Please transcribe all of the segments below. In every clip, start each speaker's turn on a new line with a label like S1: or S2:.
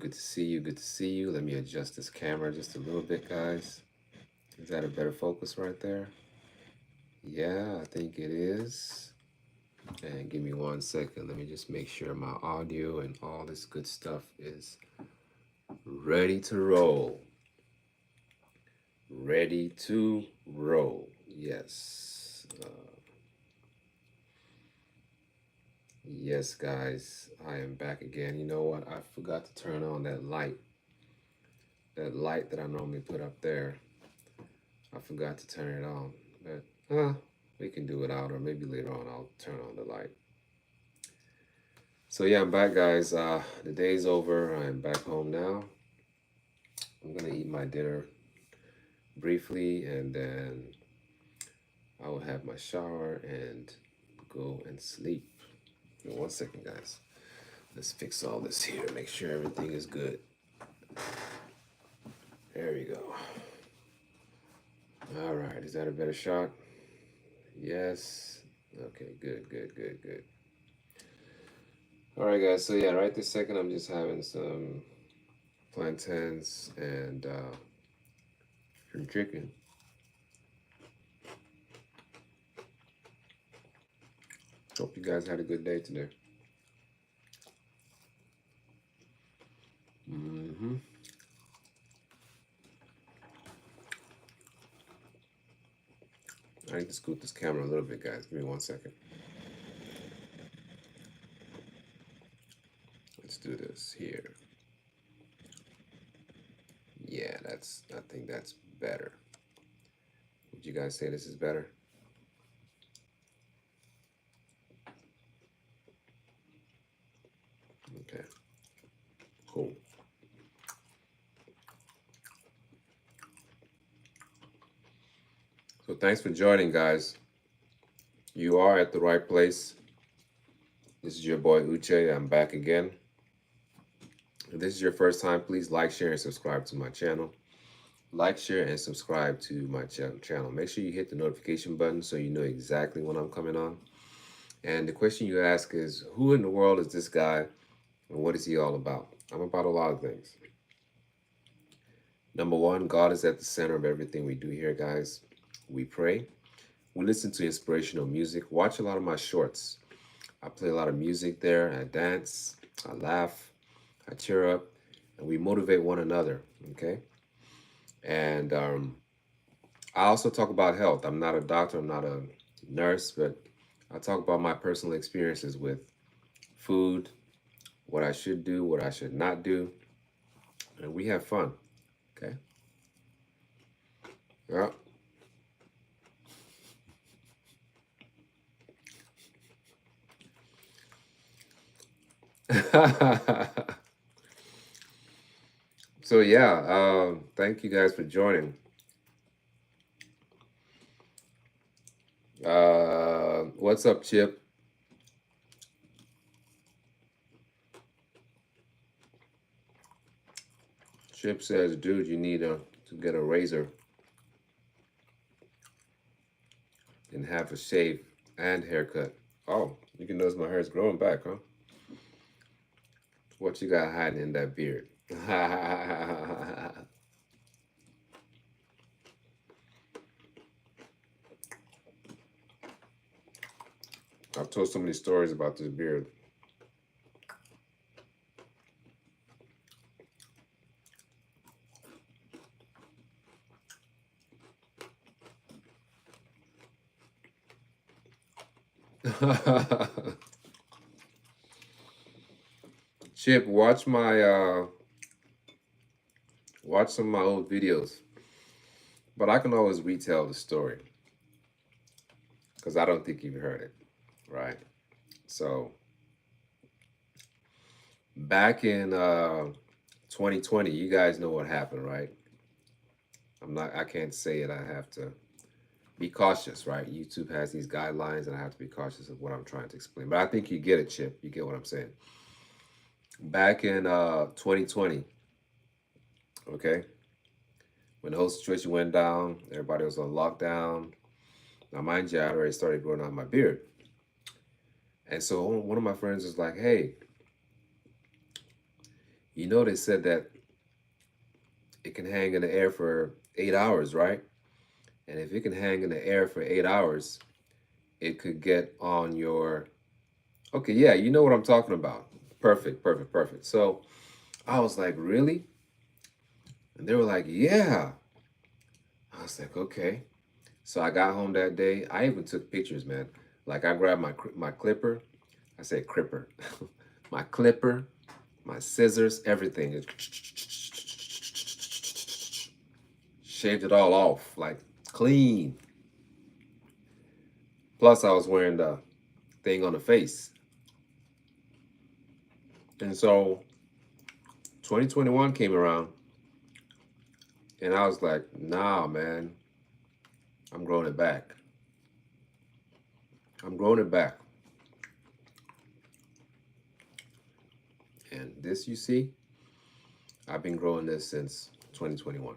S1: Good to see you. Good to see you. Let me adjust this camera just a little bit, guys. Is that a better focus right there? Yeah, I think it is. And give me 1 second. Let me just make sure my audio and all this good stuff is ready to roll. Ready to roll. Yes. Yes, guys. I am back again. You know what? I forgot to turn on that light. That light that I normally put up there. I forgot to turn it on. But we can do it out, or maybe later on I'll turn on the light. So yeah, I'm back, guys. The day's over. I'm back home now. I'm gonna eat my dinner briefly, and then I will have my shower and go and sleep. 1 second, guys. Let's fix all this here. Make sure everything is good. There we go. All right. Is that a better shot? Yes. Okay. Good. Good. Good. Good. All right, guys. So yeah, right this second, I'm just having some plantains and some chicken. Hope you guys had a good day today. I need to scoot this camera a little bit, guys. Give me 1 second. Let's do this here. Yeah, I think that's better. Would you guys say this is better? Okay. Cool. So thanks for joining, guys. You are at the right place. This is your boy Uche. I'm back again. If this is your first time, please like, share, and subscribe to my channel. Like, share, and subscribe to my channel. Make sure you hit the notification button so you know exactly when I'm coming on. And the question you ask is, who in the world is this guy and what is he all about? I'm about a lot of things. Number one, God is at the center of everything we do here, guys. We pray. We listen to inspirational music. Watch a lot of my shorts. I play a lot of music there. I dance. I laugh. I cheer up. And we motivate one another, okay? And I also talk about health. I'm not a doctor. I'm not a nurse, but I talk about my personal experiences with food, what I should do, what I should not do. And we have fun, okay? Yeah. So yeah, thank you guys for joining. What's up, Chip? Chip says, dude, you need to get a razor and have a shave and haircut. Oh, you can notice my hair is growing back, huh? What you got hiding in that beard? I've told so many stories about this beard. Chip, watch some of my old videos, but I can always retell the story because I don't think you've heard it, right? So back in 2020, you guys know what happened, right? I can't say it. I have to be cautious, right? YouTube has these guidelines, and I have to be cautious of what I'm trying to explain. But I think you get it, Chip. You get what I'm saying. Back in 2020, okay, when the whole situation went down, everybody was on lockdown. Now, mind you, I already started growing out my beard. And so one of my friends was like, hey, You know, they said that it can hang in the air for 8 hours, right? And if it can hang in the air for 8 hours, it could get on your. Okay, yeah, you know what I'm talking about. Perfect, perfect, perfect. So I was like, really? And they were like, yeah. I was like, okay. So I got home that day. I even took pictures, man. Like I grabbed my clipper. I said cripper. My clipper, my scissors, everything. Shaved it all off, like clean. Plus, I was wearing the thing on the face. And so 2021 came around, and I was like, nah, man, I'm growing it back. I'm growing it back. And this, you see, I've been growing this since 2021.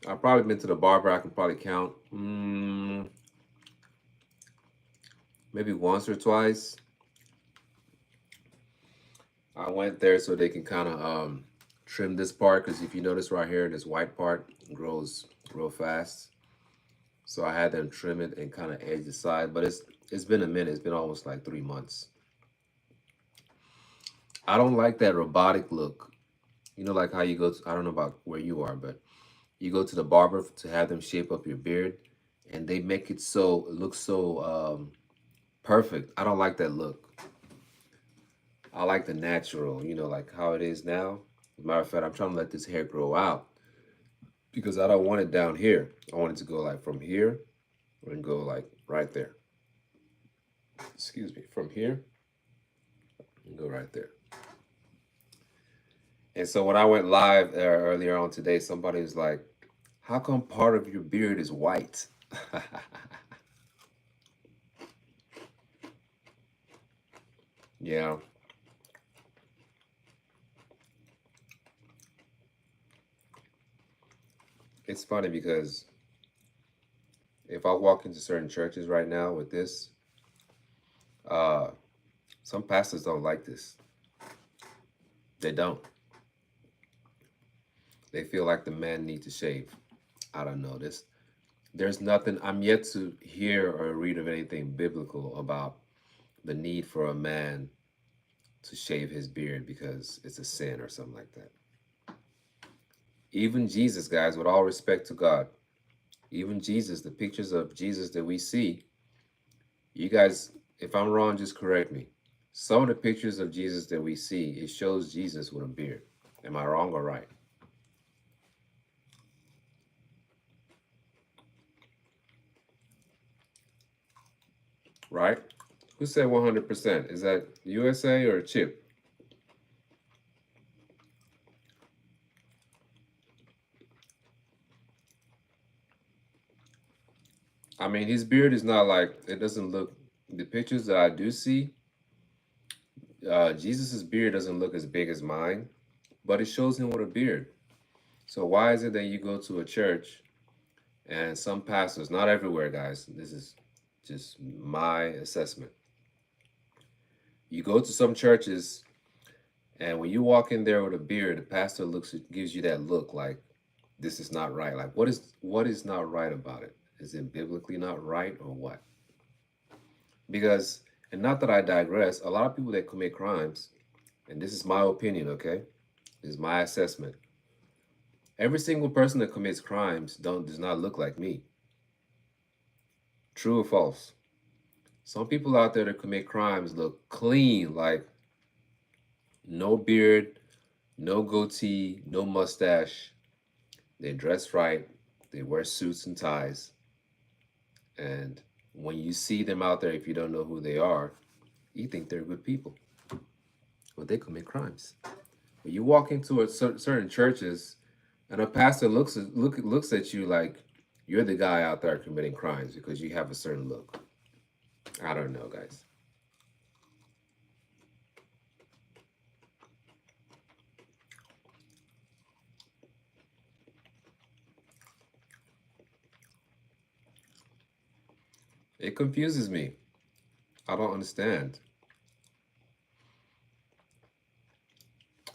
S1: I've probably been to the barber. I can probably count maybe once or twice. I went there so they can kind of trim this part because if you notice right here, this white part grows real fast. So I had them trim it and kind of edge the side, but it's been a minute. It's been almost like 3 months. I don't like that robotic look. You know, like how you go to, I don't know about where you are, but you go to the barber to have them shape up your beard, and they make it so it looks so perfect. I don't like that look. I like the natural, you know, like how it is now. As a matter of fact, I'm trying to let this hair grow out because I don't want it down here. I want it to go like from here and go like right there. Excuse me, from here and go right there. And so when I went live earlier on today, somebody was like, "How come part of your beard is white?" Yeah, it's funny because if I walk into certain churches right now with this, uh, some pastors don't like this. They don't. They feel like the man needs to shave. I don't know this. There's nothing. I'm yet to hear or read of anything biblical about the need for a man to shave his beard because it's a sin or something like that. Even Jesus, guys, with all respect to God, even Jesus, the pictures of Jesus that we see, you guys, if I'm wrong, just correct me. Some of the pictures of Jesus that we see, it shows Jesus with a beard. Am I wrong or right? Right? Who said 100%? Is that USA or Chip? I mean, his beard is not like, it doesn't look, the pictures that I do see, Jesus's beard doesn't look as big as mine, but it shows him with a beard. So why is it that you go to a church and some pastors, not everywhere, guys, this is just my assessment. You go to some churches, and when you walk in there with a beard, the pastor looks gives you that look like this is not right. Like what is not right about it? Is it biblically not right or what? Because and not that I digress, a lot of people that commit crimes, and this is my opinion, okay? This is my assessment. Every single person that commits crimes don't does not look like me. True or false? Some people out there that commit crimes look clean, like no beard, no goatee, no mustache. They dress right, they wear suits and ties, and when you see them out there, if you don't know who they are, you think they're good people, but they commit crimes. When you walk into certain churches, and a pastor looks at you like you're the guy out there committing crimes because you have a certain look. I don't know, guys. It confuses me. I don't understand.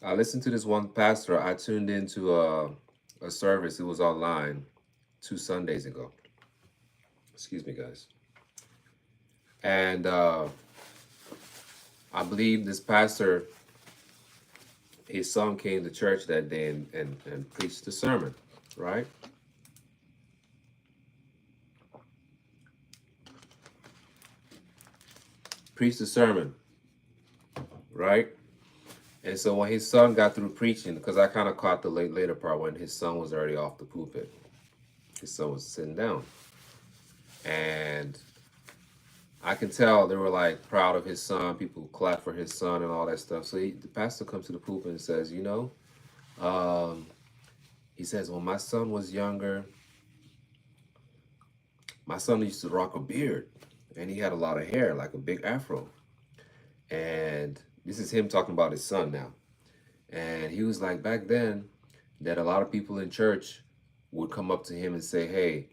S1: I listened to this one pastor. I tuned into a service. It was online 2 Sundays ago. Excuse me, guys. And I believe this pastor, his son came to church that day and preached the sermon, right? Preached the sermon, right? And so when his son got through preaching, because I kind of caught the later part when his son was already off the pulpit, his son was sitting down, and I can tell they were like proud of his son. People clap for his son and all that stuff. So the pastor comes to the pulpit and says, um, he says, when my son was younger, my son used to rock a beard, and he had a lot of hair, like a big afro. And this is him talking about his son now. And he was like, back then, that a lot of people in church would come up to him and say, "Hey,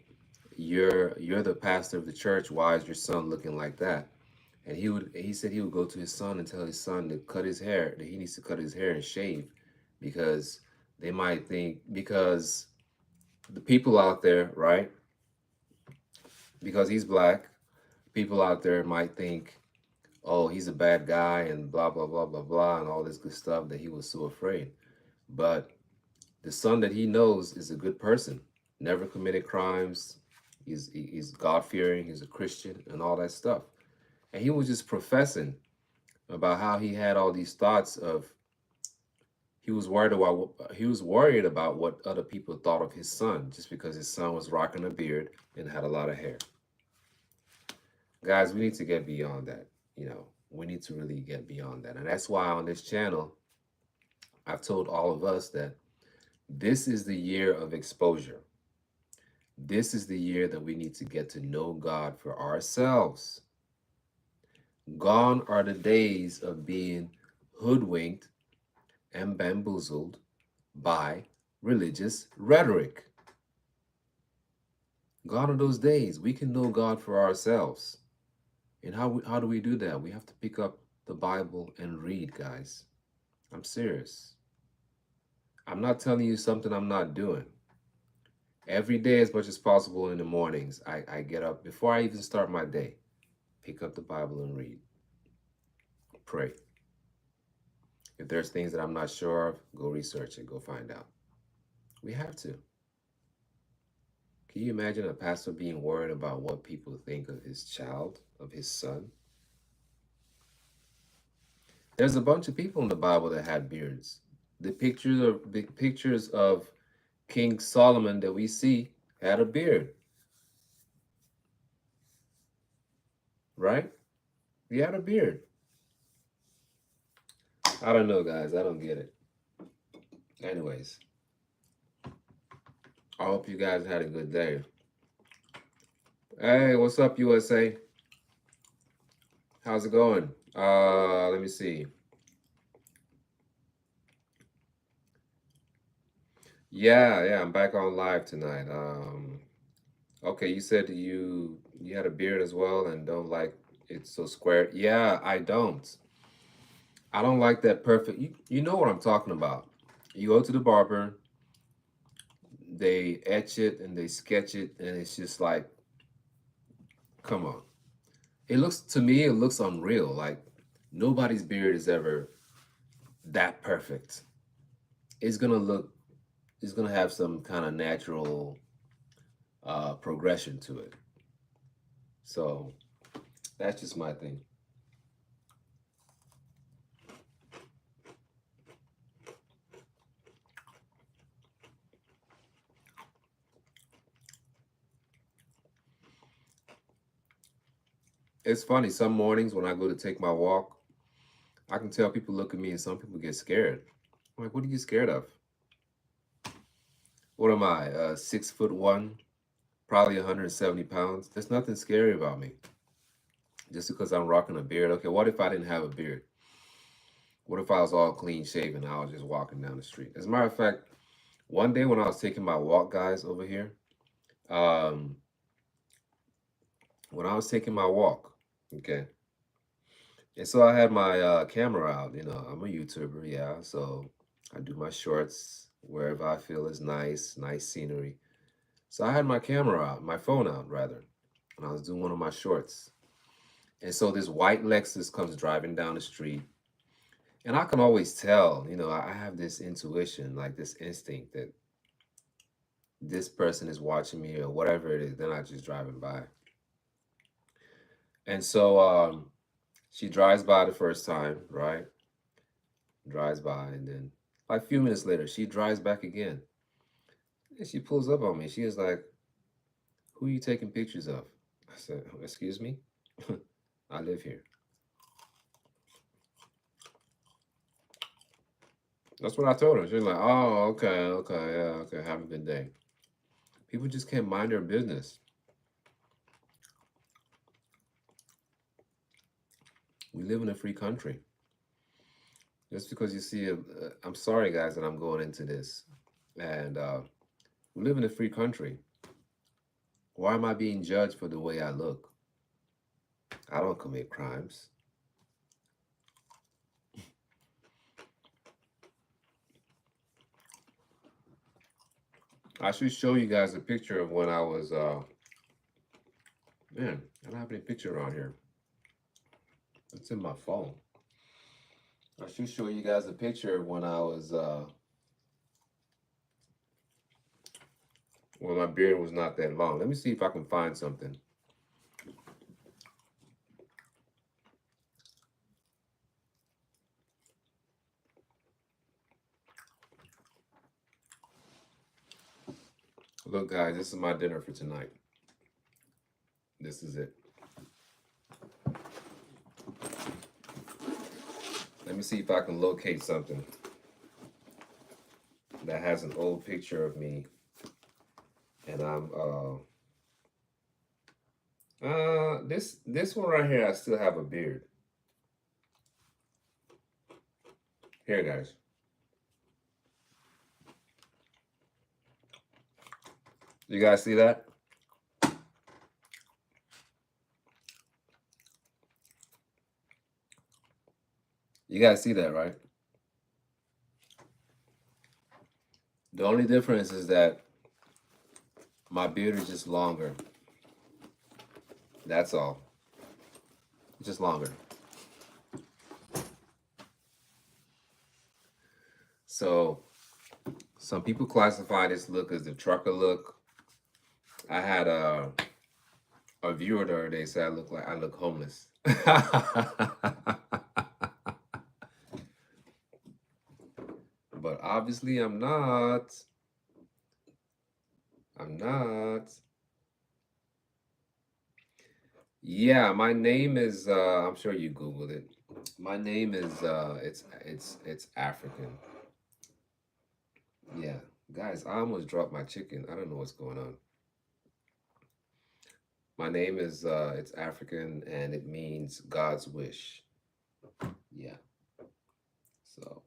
S1: you're the pastor of the church. Why is your son looking like that?" And he said he would go to his son and tell his son to cut his hair, that he needs to cut his hair and shave, because they might think, because the people out there, right? Because he's black, people out there might think, oh, he's a bad guy and blah blah blah blah blah and all this good stuff, that he was so afraid. But the son that he knows is a good person, never committed crimes. He's God fearing. He's a Christian and all that stuff. And he was just professing about how he had all these thoughts of, he was worried about what other people thought of his son, just because his son was rocking a beard and had a lot of hair. Guys, we need to get beyond that. We need to really get beyond that. And that's why on this channel, I've told all of us that this is the year of exposure. This is the year that we need to get to know God for ourselves. Gone are the days of being hoodwinked and bamboozled by religious rhetoric. Gone are those days. We can know God for ourselves. And how do we do that? We have to pick up the Bible and read, guys. I'm serious. I'm not telling you something I'm not doing. Every day, as much as possible in the mornings, I get up before I even start my day, pick up the Bible and read. Pray. If there's things that I'm not sure of, go research it, go find out. We have to. Can you imagine a pastor being worried about what people think of his child, of his son? There's a bunch of people in the Bible that had beards. The pictures of King Solomon that we see had a beard, right? He had a beard. I don't know, guys. I don't get it. Anyways, I hope you guys had a good day. Hey, what's up, USA? How's it going? Let me see. Yeah, I'm back on live tonight. Okay, you said you had a beard as well and don't like it so square. Yeah, I don't. I don't like that perfect. You know what I'm talking about. You go to the barber, they etch it and they sketch it, and it's just like, come on. It looks, to me, it looks unreal. Like nobody's beard is ever that perfect. It's gonna look, it's gonna have some kind of natural progression to it. So that's just my thing. It's funny. Some mornings when I go to take my walk, I can tell people look at me and some people get scared. I'm like, what are you scared of? What am I? 6'1", probably 170 pounds. There's nothing scary about me. Just because I'm rocking a beard. Okay, what if I didn't have a beard? What if I was all clean shaven and I was just walking down the street? As a matter of fact, one day when I was taking my walk, guys, over here, um, when I was taking my walk, okay, And so I had my camera out. You know, I'm a YouTuber, yeah. So I do my shorts wherever I feel is nice, nice scenery. So I had my camera out, my phone out rather, and I was doing one of my shorts. And so this white Lexus comes driving down the street. And I can always tell, you know, I have this intuition, like this instinct that this person is watching me or whatever it is. They're not just driving by. And so she drives by the first time, right? Drives by. And then like a few minutes later, she drives back again. And she pulls up on me. She is like, "Who are you taking pictures of?" I said, "Excuse me? I live here." That's what I told her. She's like, "Oh, okay, okay, yeah, okay. Have a good day." People just can't mind their business. We live in a free country. Just because you see, I'm sorry, guys, that I'm going into this. And we live in a free country. Why am I being judged for the way I look? I don't commit crimes. I should show you guys a picture of when I was, man, I don't have any picture on here. It's in my phone. I should show you guys a picture of when my beard was not that long. Let me see if I can find something. Look, guys, this is my dinner for tonight. This is it. Let me see if I can locate something that has an old picture of me, and I'm this one right here. I still have a beard. Here, guys. You guys see that? You guys see that, right? The only difference is that my beard is just longer. That's all. Just longer. So some people classify this look as the trucker look. I had a viewer the other day say I look homeless. But obviously I'm not. I'm not. Yeah, my name is I'm sure you googled it. My name is it's African. Yeah. Guys, I almost dropped my chicken. I don't know what's going on. My name is it's African and it means God's wish. Yeah. So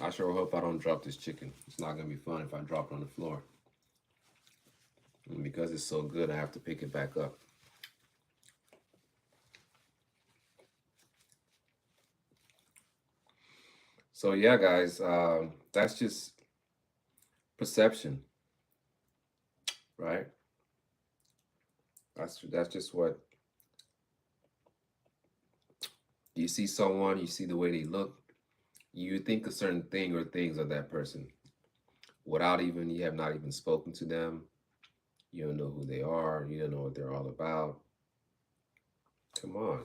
S1: I sure hope I don't drop this chicken. It's not gonna be fun if I drop it on the floor. And because it's so good, I have to pick it back up. So yeah, guys, that's just perception, right? That's just what you see someone, you see the way they look, you think a certain thing or things of that person without even you have not even spoken to them. You don't know who they are. You don't know what they're all about. Come on.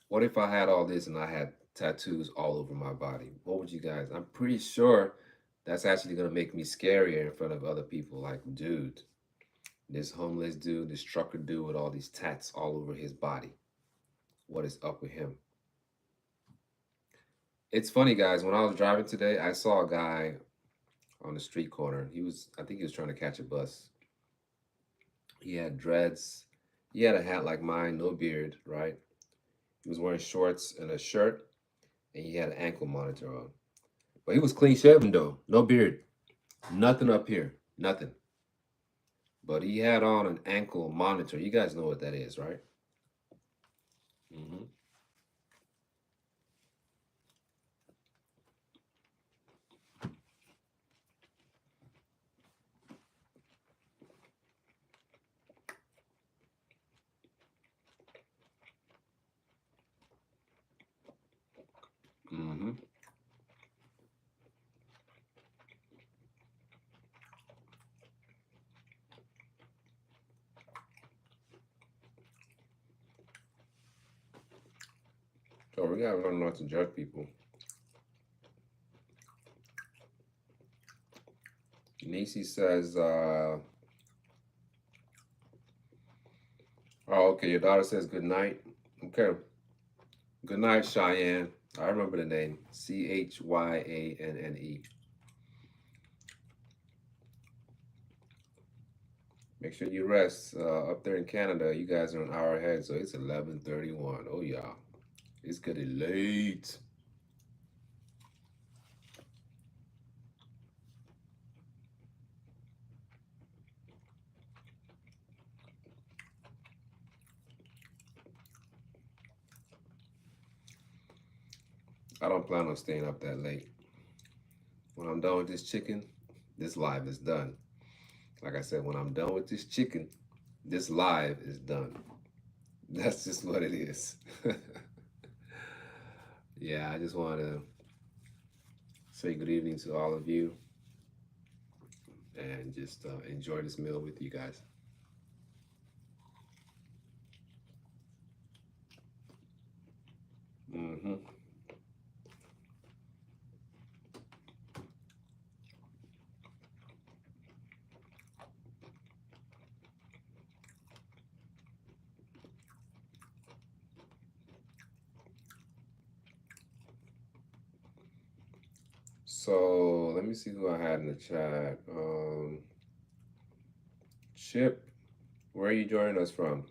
S1: What if I had all this and I had tattoos all over my body? What would you guys? I'm pretty sure that's actually gonna make me scarier in front of other people. Like, dude, this homeless dude, this trucker dude with all these tats all over his body. What is up with him? It's funny, guys. When I was driving today, I saw a guy on the street corner. I think he was trying to catch a bus. He had dreads. He had a hat like mine, no beard, right? He was wearing shorts and a shirt, and he had an ankle monitor on. But he was clean shaven though, no beard, nothing up here, nothing. But he had on an ankle monitor. You guys know what that is, right? Mm-hmm. Mm-hmm. So we gotta learn not to judge people. Nisi says, "Oh, okay." Your daughter says good night. Okay, good night, Cheyenne. I remember the name, Chyanne. Make sure you rest. Up there in Canada, you guys are an hour ahead, so it's 11:31. Oh yeah, it's getting late. I don't plan on staying up that late. When I'm done with this chicken, this live is done. Like I said, when I'm done with this chicken, this live is done. That's just what it is. Yeah, I just want to say good evening to all of you and just enjoy this meal with you guys. Hmm. So let me see who I had in the chat. Chip, where are you joining us from?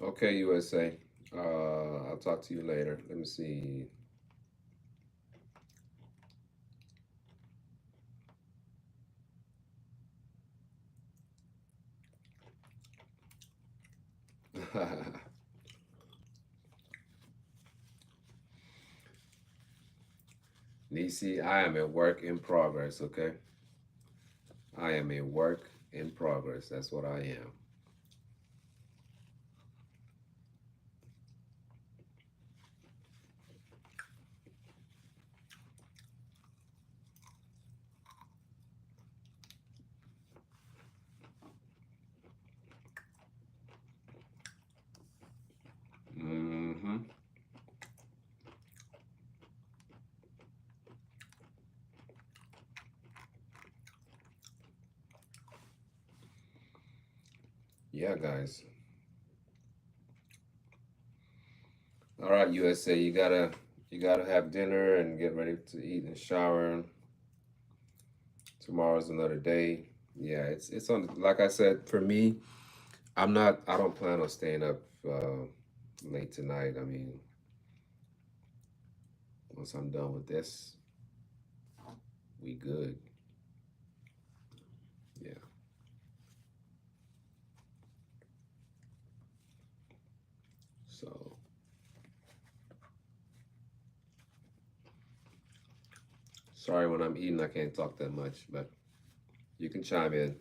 S1: Okay, USA. I'll talk to you later. Let me see. Nisi, I am a work in progress, okay? I am a work in progress. That's what I am. Hmm. Yeah, guys. All right, USA, you gotta have dinner and get ready to eat and shower. Tomorrow's another day. Yeah, it's on. Like I said, for me, I'm not. I don't plan on staying up late tonight. I mean, once I'm done with this, we good. Yeah. So sorry when I'm eating, I can't talk that much, but you can chime in.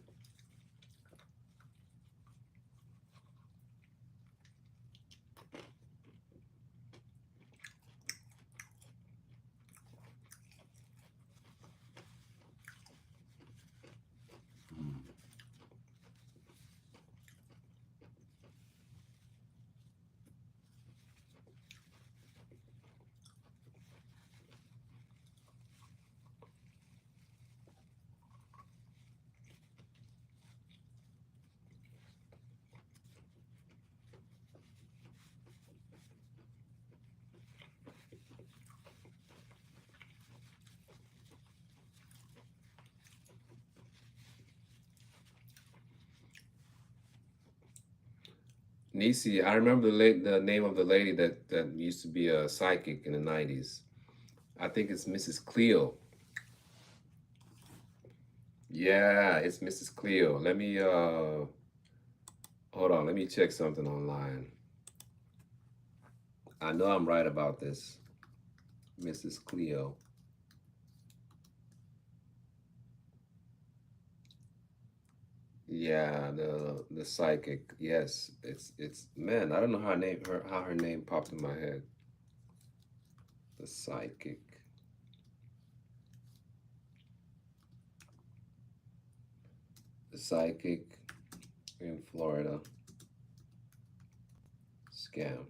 S1: Nisi, I remember the name of the lady that used to be a psychic in the 90s. I think it's Mrs. Cleo. Yeah, it's Mrs. Cleo. Let me hold on, let me check something online. I know I'm right about this. Mrs. Cleo. Yeah, the psychic. Yes, it's man, I don't know how her name popped in my head. The psychic. The psychic in Florida scam.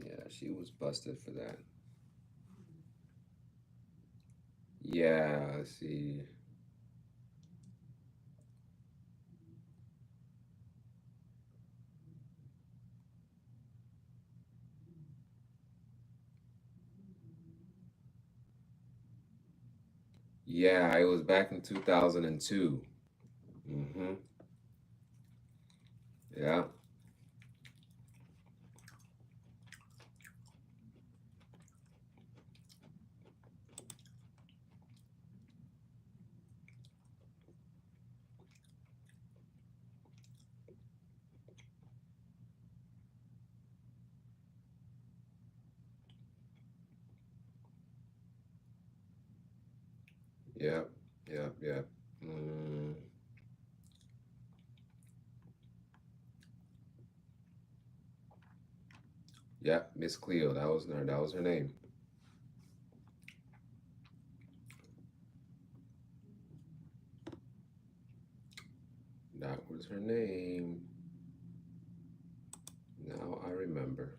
S1: Yeah, she was busted for that. Yeah, I see. Yeah, it was back in 2002. Mm-hmm. Yeah. Yep. Yep. Yep. Mm, yep. Miss Cleo. That was her. That was her name. That was her name. Now I remember.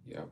S1: Yep.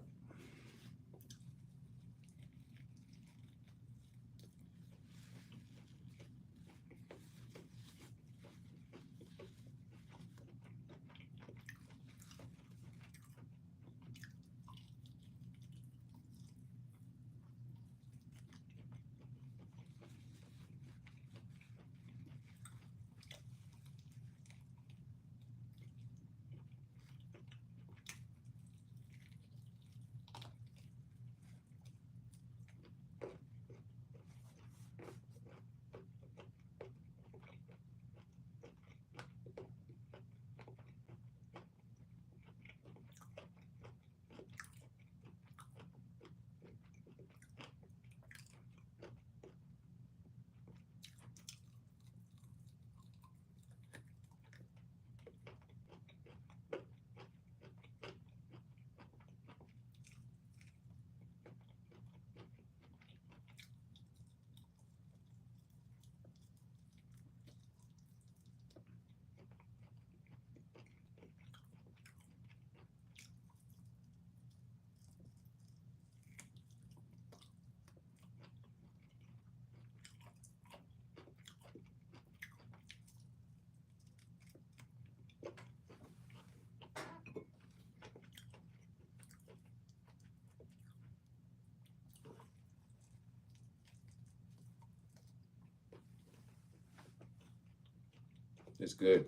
S1: It's good.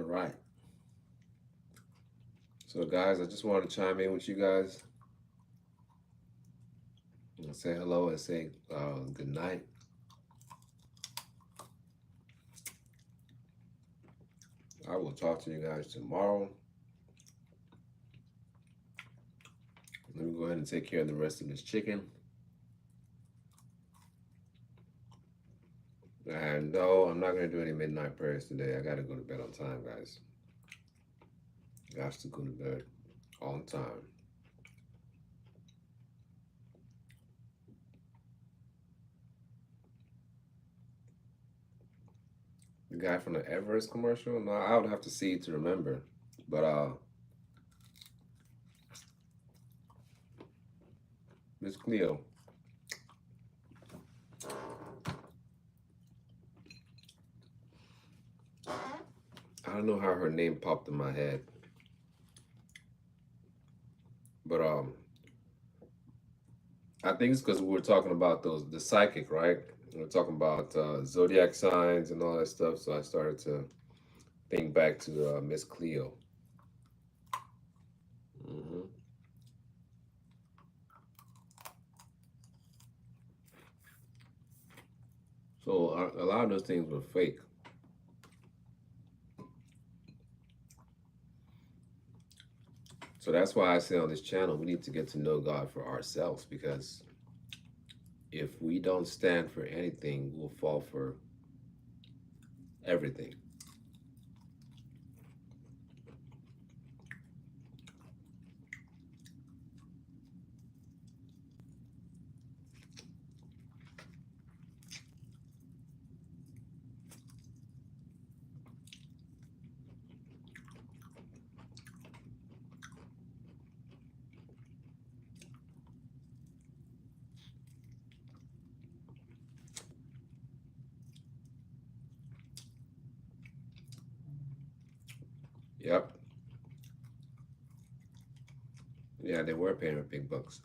S1: right. So, guys, I just wanted to chime in with you guys and say hello and say good night. I will talk to you guys tomorrow. Let me go ahead and take care of the rest of this chicken. And no, I'm not going to do any midnight prayers today. I got to go to bed on time, guys. Got to go to bed on time. The guy from the Everest commercial? No, I would have to see to remember. But Miss Cleo, I don't know how her name popped in my head. But I think it's because we were talking about the psychic, right? We were talking about zodiac signs and all that stuff. So I started to think back to Miss Cleo. hmm So a lot of those things were fake. So that's why I say on this channel, we need to get to know God for ourselves, because if we don't stand for anything, we'll fall for everything. Yep. Yeah, they were paying her big bucks.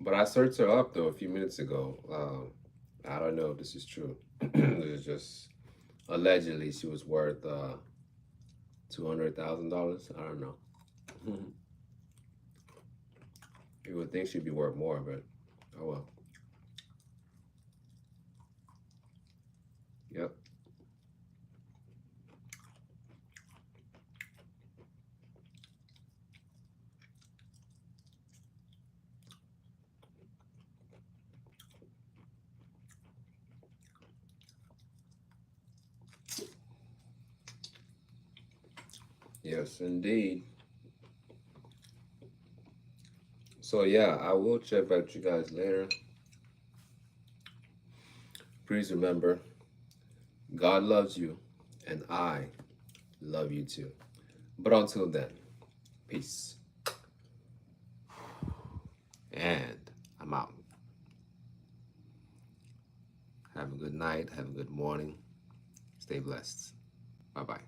S1: But I searched her up though a few minutes ago. I don't know if this is true. It's just allegedly she was worth $200,000. I don't know. You would think she'd be worth more, but oh well. Yep. Yes, indeed. So yeah, I will check back with you guys later. Please remember, God loves you, and I love you too. But until then, peace. And I'm out. Have a good night. Have a good morning. Stay blessed. Bye bye.